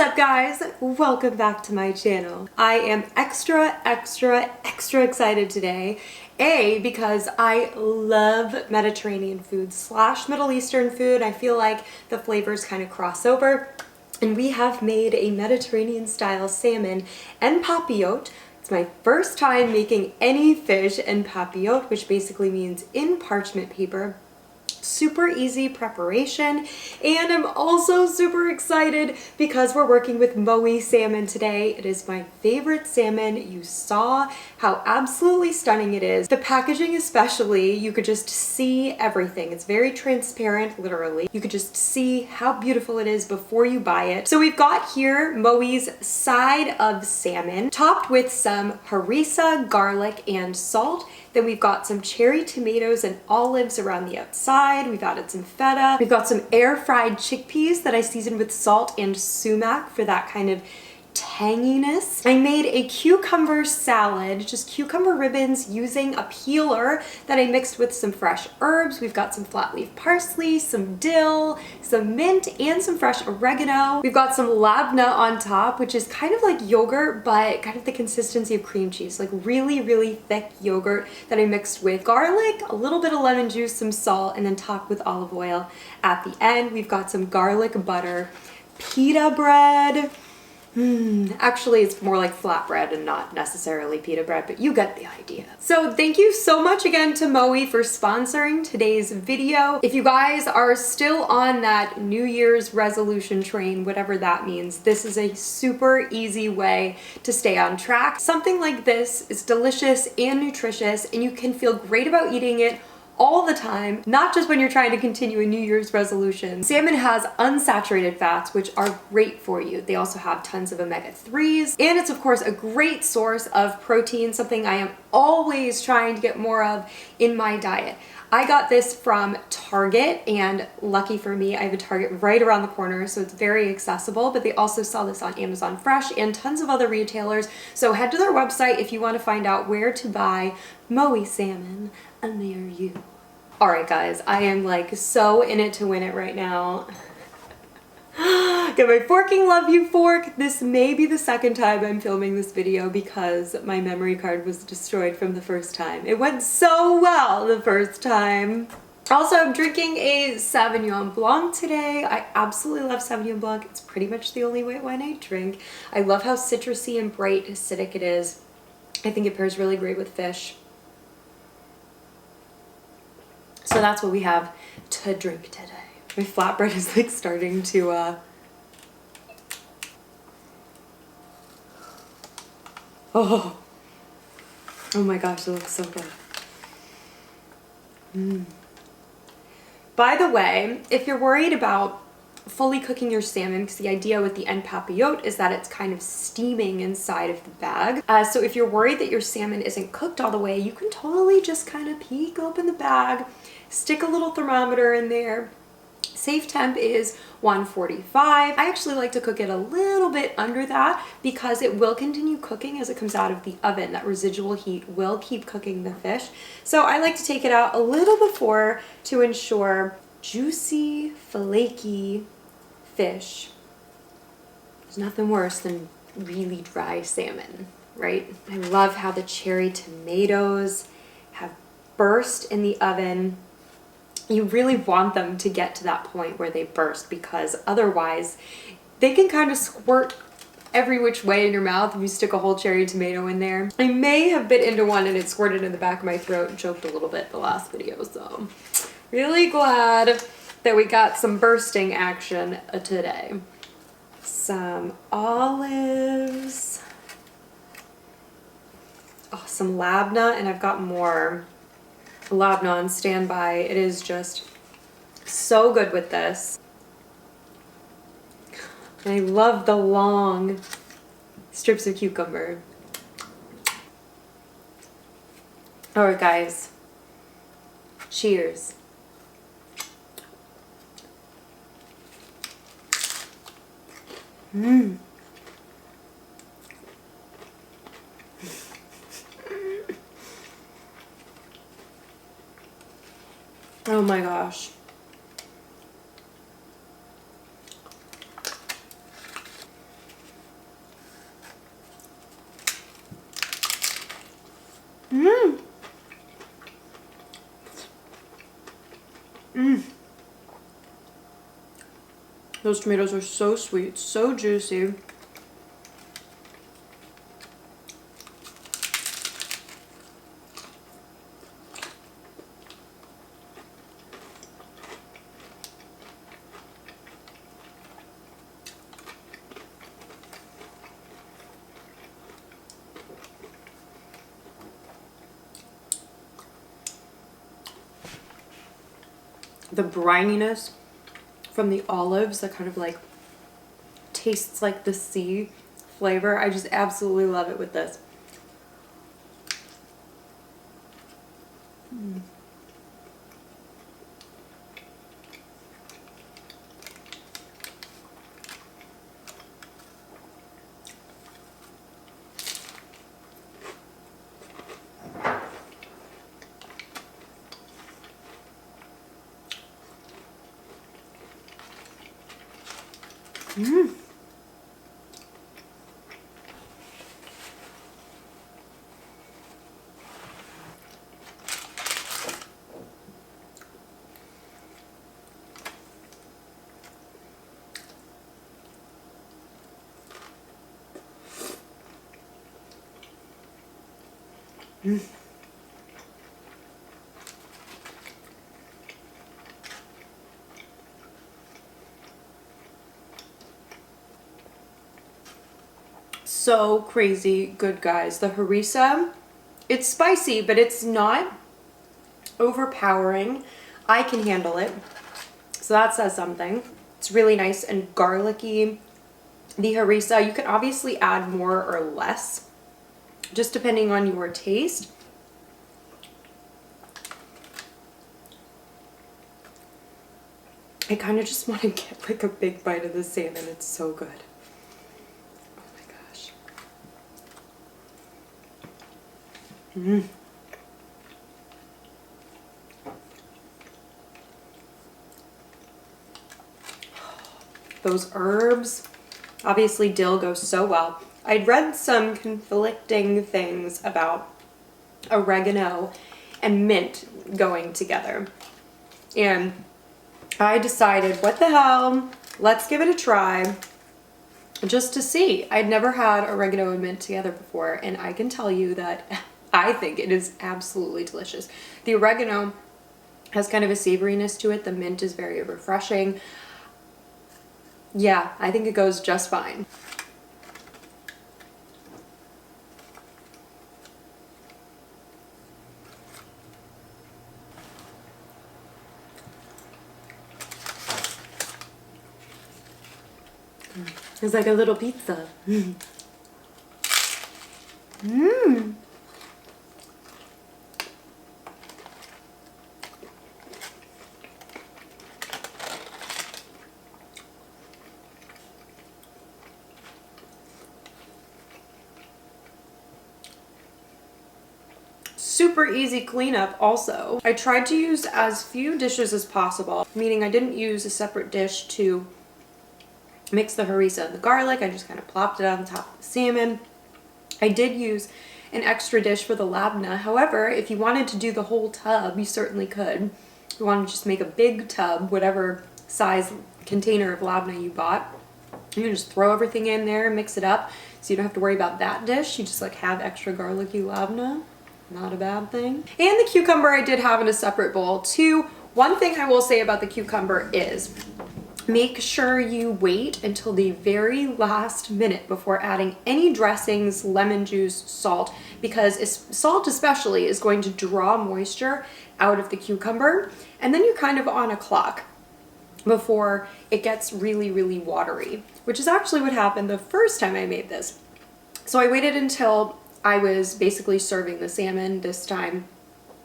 What's up guys? Welcome back to my channel. I am extra excited today. Because I love Mediterranean food / Middle Eastern food. I feel like the flavors kind of cross over. And we have made a Mediterranean style salmon and papillote. It's my first time making any fish and papillote, which basically means in parchment paper. Super easy preparation, and I'm also super excited because we're working with MOWI salmon today. It is my favorite salmon. You saw how absolutely stunning it is. The packaging especially, you could just see everything. It's very transparent, literally. You could just see how beautiful it is before you buy it. So we've got here MOWI's side of salmon topped with some harissa, garlic, and salt. Then we've got some cherry tomatoes and olives around the outside. We've added some feta. We've got some air fried chickpeas that I seasoned with salt and sumac for that kind of tanginess. I made a cucumber salad, just cucumber ribbons using a peeler that I mixed with some fresh herbs. We've got some flat leaf parsley, some dill, some mint, and some fresh oregano. We've got some labneh on top, which is kind of like yogurt, but kind of the consistency of cream cheese, like really thick yogurt that I mixed with garlic, a little bit of lemon juice, some salt, and then topped with olive oil at the end. We've got some garlic butter, pita bread. Actually, it's more like flatbread and not necessarily pita bread, but you get the idea. So thank you so much again to MOWI for sponsoring today's video. If you guys are still on that New Year's resolution train, whatever that means, this is a super easy way to stay on track. Something like this is delicious and nutritious, and you can feel great about eating it all the time, not just when you're trying to continue a New Year's resolution. Salmon has unsaturated fats, which are great for you. They also have tons of omega-3s, and it's of course a great source of protein, something I am always trying to get more of in my diet. I got this from Target, and lucky for me, I have a Target right around the corner, so it's very accessible, but they also sell this on Amazon Fresh and tons of other retailers. So head to their website if you want to find out where to buy MOWI salmon near you. Alright guys, I am like so in it to win it right now. Get my forking love you fork. This may be the second time I'm filming this video because my memory card was destroyed from the first time. It went so well the first time. Also, I'm drinking a Sauvignon Blanc today. I absolutely love Sauvignon Blanc. It's pretty much the only white wine I drink. I love how citrusy and bright acidic it is. I think it pairs really great with fish. So that's what we have to drink today. My flatbread is like starting to oh my gosh, it looks so good. By the way, if you're worried about fully cooking your salmon, because the idea with the end papillote is that it's kind of steaming inside of the bag. So if you're worried that your salmon isn't cooked all the way, you can totally just kind of peek open the bag, stick a little thermometer in there. Safe temp is 145. I actually like to cook it a little bit under that because it will continue cooking as it comes out of the oven. That residual heat will keep cooking the fish. So I like to take it out a little before to ensure juicy, flaky fish. There's nothing worse than really dry salmon, right? I love how the cherry tomatoes have burst in the oven. You really want them to get to that point where they burst because otherwise they can kind of squirt every which way in your mouth if you stick a whole cherry tomato in there. I may have bit into one and it squirted in the back of my throat and choked a little bit the last video, so really glad that we got some bursting action today. Some olives. Oh, some labneh, and I've got more labneh on standby. It is just so good with this. And I love the long strips of cucumber. Alright guys, cheers. Oh my gosh. Those tomatoes are so sweet, so juicy. The brininess from the olives that kind of like tastes like the sea flavor. I just absolutely love it with this. So crazy good, guys. The harissa, it's spicy, but it's not overpowering. I can handle it, so that says something. It's really nice and garlicky. The harissa, you can obviously add more or less, just depending on your taste. I kind of just want to get like a big bite of the salmon. It's so good. Oh my gosh. Those herbs, obviously dill goes so well. I'd read some conflicting things about oregano and mint going together, and I decided, what the hell, let's give it a try just to see. I'd never had oregano and mint together before, and I can tell you that I think it is absolutely delicious. The oregano has kind of a savoriness to it. The mint is very refreshing. Yeah, I think it goes just fine. It's like a little pizza. Super easy cleanup also. I tried to use as few dishes as possible, meaning I didn't use a separate dish to mix the harissa and the garlic. I just kind of plopped it on top of the salmon. I did use an extra dish for the labneh. However, if you wanted to do the whole tub, you certainly could. If you want to just make a big tub, whatever size container of labneh you bought, you can just throw everything in there, mix it up, so you don't have to worry about that dish. You just like have extra garlicky labneh. Not a bad thing. And the cucumber I did have in a separate bowl too. One thing I will say about the cucumber is make sure you wait until the very last minute before adding any dressings, lemon juice, salt, because salt especially is going to draw moisture out of the cucumber, and then you're kind of on a clock before it gets really, really watery, which is actually what happened the first time I made this. So I waited until I was basically serving the salmon this time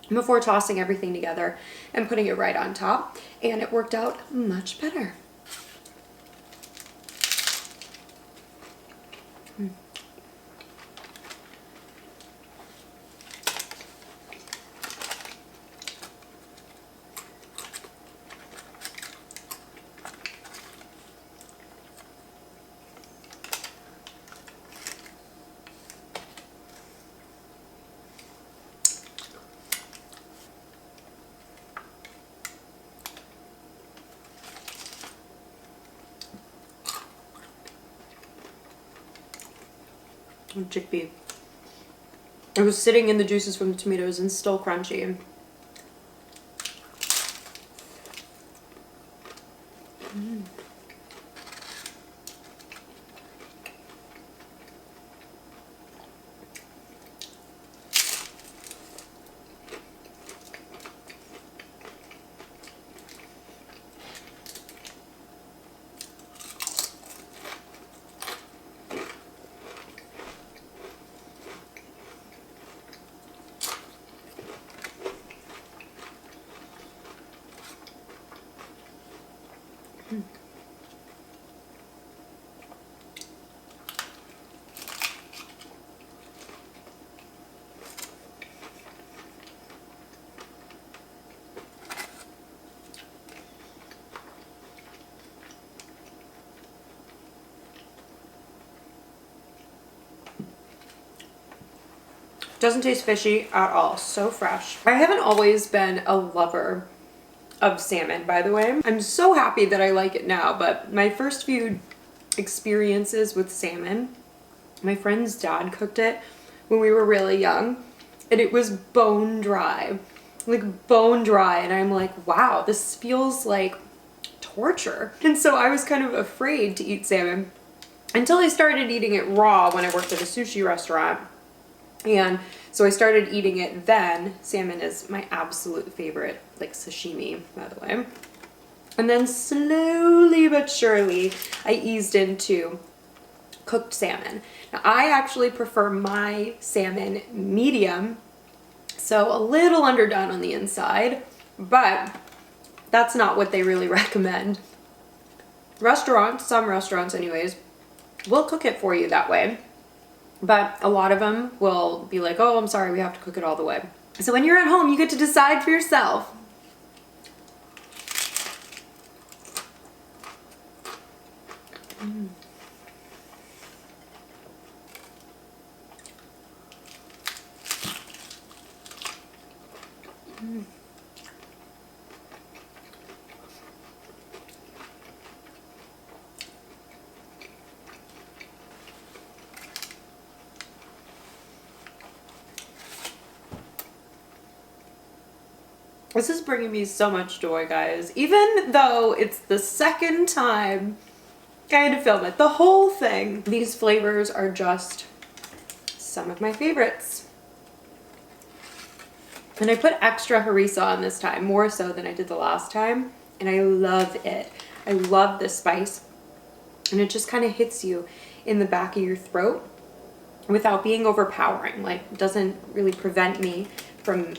before tossing everything together and putting it right on top, and it worked out much better. chickpea. It was sitting in the juices from the tomatoes and still crunchy. Doesn't taste fishy at all. So fresh. I haven't always been a lover of salmon, by the way. I'm so happy that I like it now, but my first few experiences with salmon, my friend's dad cooked it when we were really young, and it was bone dry. Like bone dry, and I'm like, wow, this feels like torture. And so I was kind of afraid to eat salmon until I started eating it raw when I worked at a sushi restaurant. And so I started eating it then. Salmon is my absolute favorite, like sashimi, by the way. And then slowly but surely, I eased into cooked salmon. Now, I actually prefer my salmon medium, so a little underdone on the inside, but that's not what they really recommend. Restaurants, some restaurants anyways, will cook it for you that way. But a lot of them will be like, oh, I'm sorry, we have to cook it all the way. So when you're at home, you get to decide for yourself. This is bringing me so much joy, guys. Even though it's the second time I had to film it, the whole thing. These flavors are just some of my favorites. And I put extra harissa on this time, more so than I did the last time. And I love it. I love the spice. And it just kind of hits you in the back of your throat without being overpowering. Like, it doesn't really prevent me from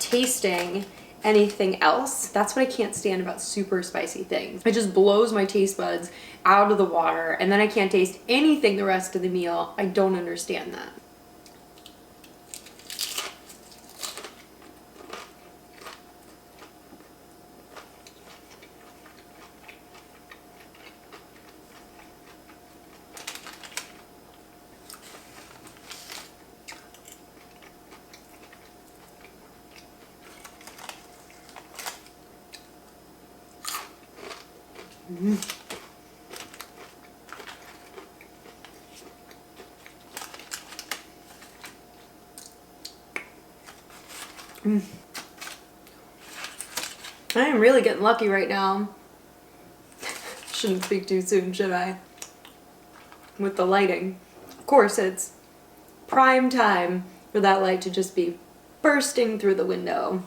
tasting anything else. That's what I can't stand about super spicy things. It just blows my taste buds out of the water, and then I can't taste anything the rest of the meal. I don't understand that. I am really getting lucky right now. Shouldn't speak too soon, should I? With the lighting. Of course, it's prime time for that light to just be bursting through the window.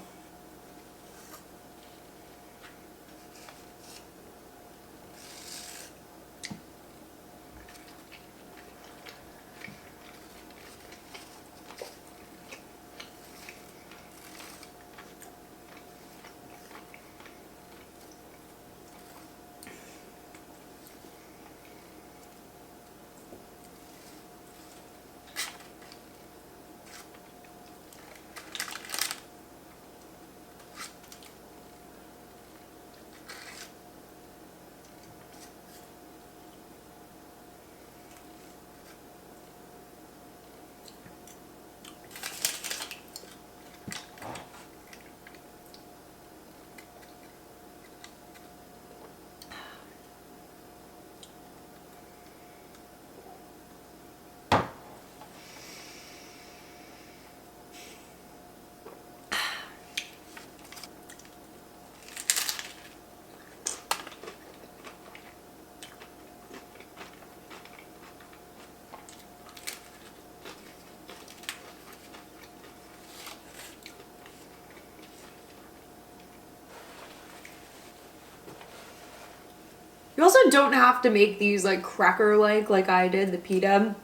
You also don't have to make these like cracker-like I did, the pita.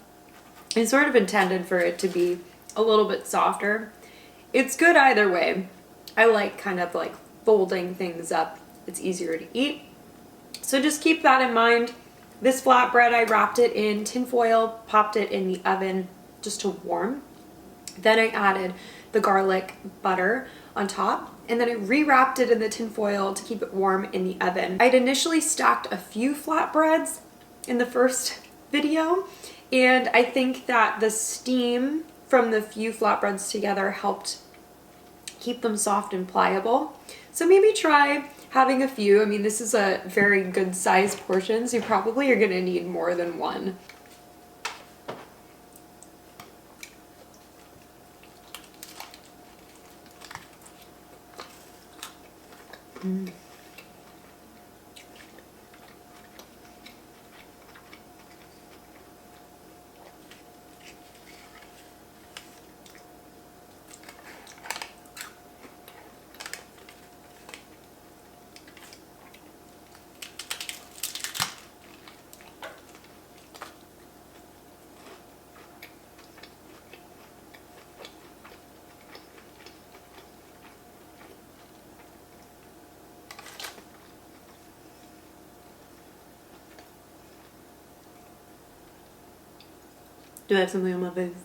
It's sort of intended for it to be a little bit softer. It's good either way. I like kind of like folding things up. It's easier to eat. So just keep that in mind. This flatbread, I wrapped it in tin foil, popped it in the oven just to warm. Then I added the garlic butter on top, and then I rewrapped it in the tin foil to keep it warm in the oven. I'd initially stacked a few flatbreads in the first video, and I think that the steam from the few flatbreads together helped keep them soft and pliable. So maybe try having a few. I mean, this is a very good sized portion, so you probably are gonna need more than one. Do I have something on my face?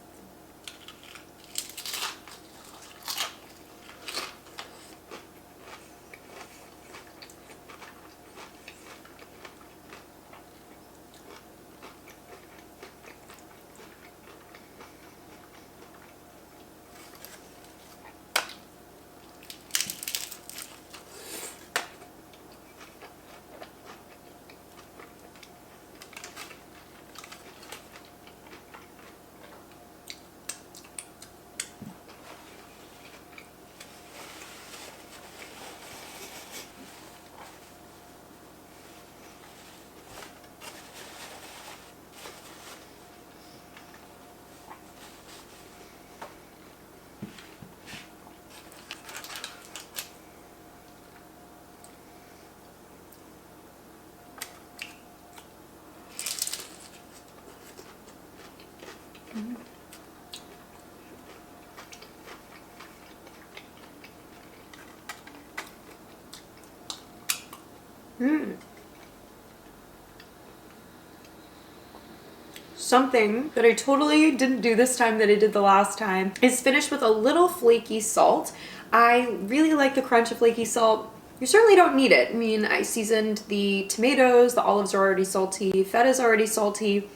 Something that I totally didn't do this time that I did the last time is finish with a little flaky salt. I really like the crunch of flaky salt. You certainly don't need it. I mean, I seasoned the tomatoes, the olives are already salty, feta's already salty.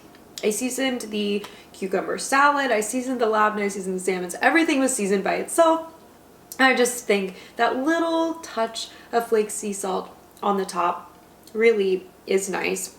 I seasoned the cucumber salad, I seasoned the labneh, I seasoned the salmon. So everything was seasoned by itself. I just think that little touch of flake sea salt on the top really is nice.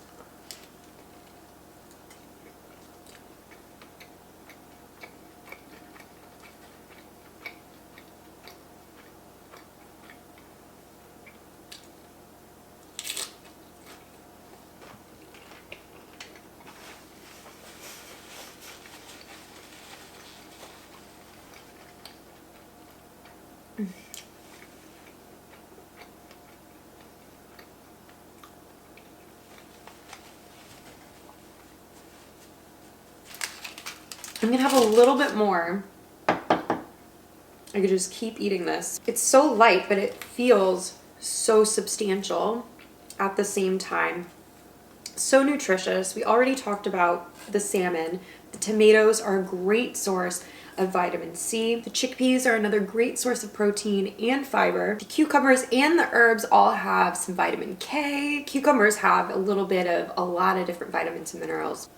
I'm gonna have a little bit more. I could just keep eating this. It's so light, but it feels so substantial at the same time. So nutritious. We already talked about the salmon. The tomatoes are a great source of vitamin C. The chickpeas are another great source of protein and fiber. The cucumbers and the herbs all have some vitamin K. Cucumbers have a little bit of a lot of different vitamins and minerals.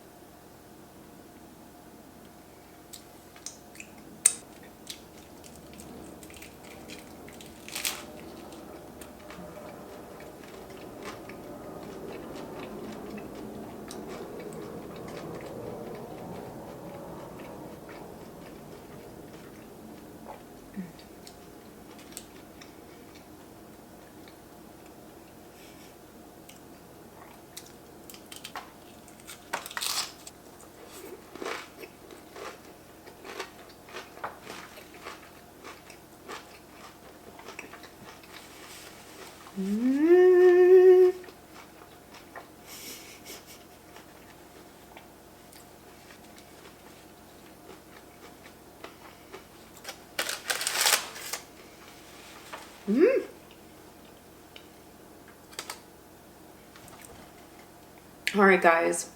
All right, guys,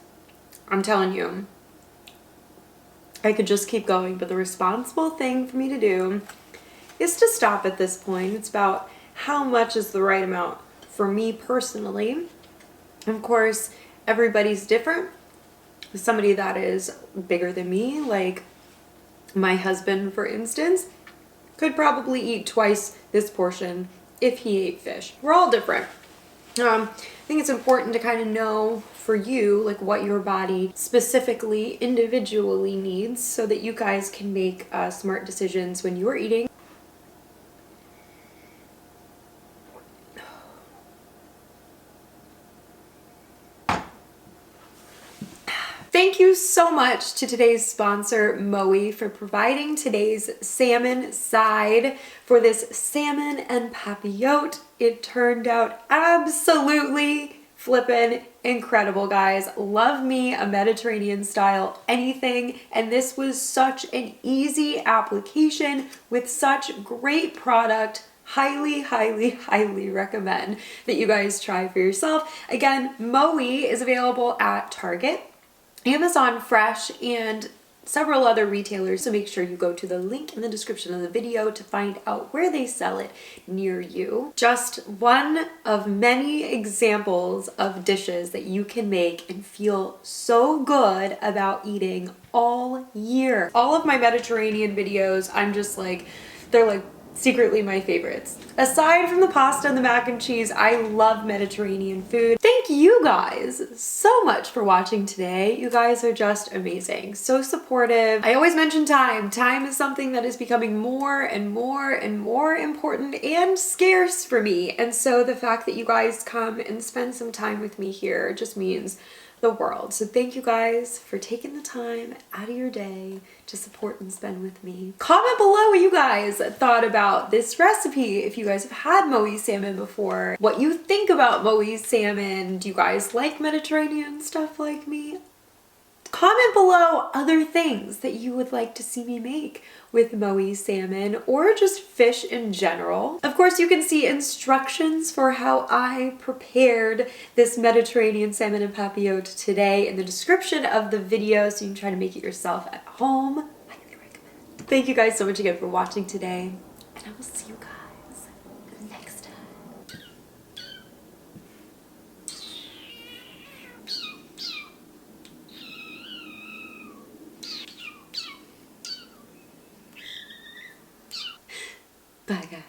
I'm telling you, I could just keep going, but the responsible thing for me to do is to stop at this point. It's about how much is the right amount for me personally. Of course, everybody's different. Somebody that is bigger than me, like my husband, for instance, could probably eat twice this portion if he ate fish. We're all different. I think it's important to kind of know for you, like what your body specifically, individually needs so that you guys can make smart decisions when you're eating. Thank you so much to today's sponsor, MOWI, for providing today's salmon side for this salmon and papillote. It turned out absolutely flippin' incredible, guys. Love me a Mediterranean style anything, and this was such an easy application with such great product. Highly, highly, highly recommend that you guys try for yourself. Again, MOWI is available at Target, Amazon Fresh, and several other retailers, so make sure you go to the link in the description of the video to find out where they sell it near you. Just one of many examples of dishes that you can make and feel so good about eating all year. All of my Mediterranean videos, I'm just like, they're like secretly my favorites. Aside from the pasta and the mac and cheese, I love Mediterranean food. Thank you guys so much for watching today. You guys are just amazing. So supportive. I always mention time. Time is something that is becoming more and more and more important and scarce for me. And so the fact that you guys come and spend some time with me here just means the world. So thank you guys for taking the time out of your day to support and spend with me. Comment below what you guys thought about this recipe. If you guys have had MOWI salmon before, what you think about MOWI salmon. Do you guys like Mediterranean stuff like me? Comment below other things that you would like to see me make with MOWI salmon or just fish in general. Of course, you can see instructions for how I prepared this Mediterranean salmon and papillote today in the description of the video, so you can try to make it yourself at home. Highly recommend. Thank you guys so much again for watching today, and I will see you guys next time. Bye, guys.